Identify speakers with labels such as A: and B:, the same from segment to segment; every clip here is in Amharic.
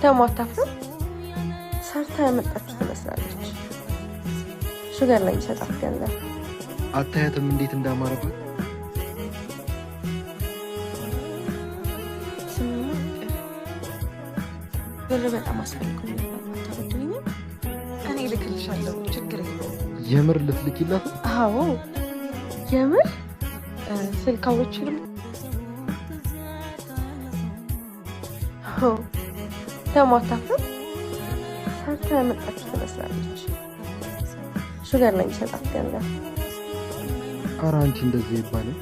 A: ተሟታፍም ሰርታ ያመጣችሁ ትመስላለች። ሹገር ላይ ይሰጣት ገንዘብ
B: አታያትም እንዴት እንዳማረባት።
A: ብር በጣም አስፈልጎኝ ነበር። ታበድሪኝ?
C: እኔ ልክልሻለሁ፣ ችግር የለውም።
B: የምር ልትልኪላት?
A: አዎ የምር ስልክ አውርቼልም ተሟታፍም ሰርታ ያመጣችሁ ትመስላለች። ሹገር ላይ ይሰጣት ገንዘብ።
B: ኧረ አንቺ እንደዚህ ይባላል?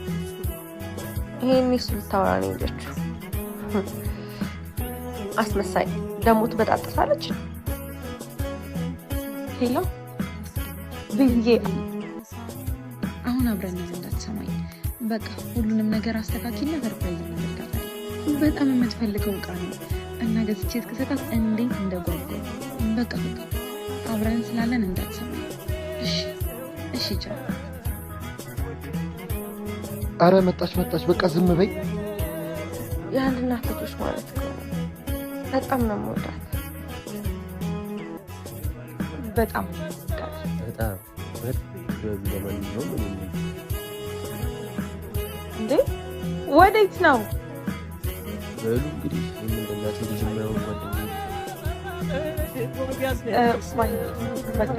A: ይሄን እሱ ልታወራ ነው የሄደችው። አስመሳይ ደግሞ ትበጣጥሳለች። ሄሎ ብዬ
C: አሁን አብረን እንዳትሰማኝ። በቃ ሁሉንም ነገር አስተካክልና ሰርፕራይዝ እናደርጋታለን። በጣም የምትፈልገው ዕቃ ነው እና ገዝቼ እስክሰጣት እንዴት እንደጓጓ። በቃ አብረን ስላለን እንዳትሰማኝ እሺ? እሺ ቻው።
B: አረ መጣች፣ በቃ ዝም በይ።
A: የአንድ እናት ልጆች ማለት ነው። በጣም ነው የምወዳት። በጣም እንዴ ወዴት ነው?
B: በሉ እንግዲህ እንደናት ልጅ የማይሆን ጓደኛ
A: በቃ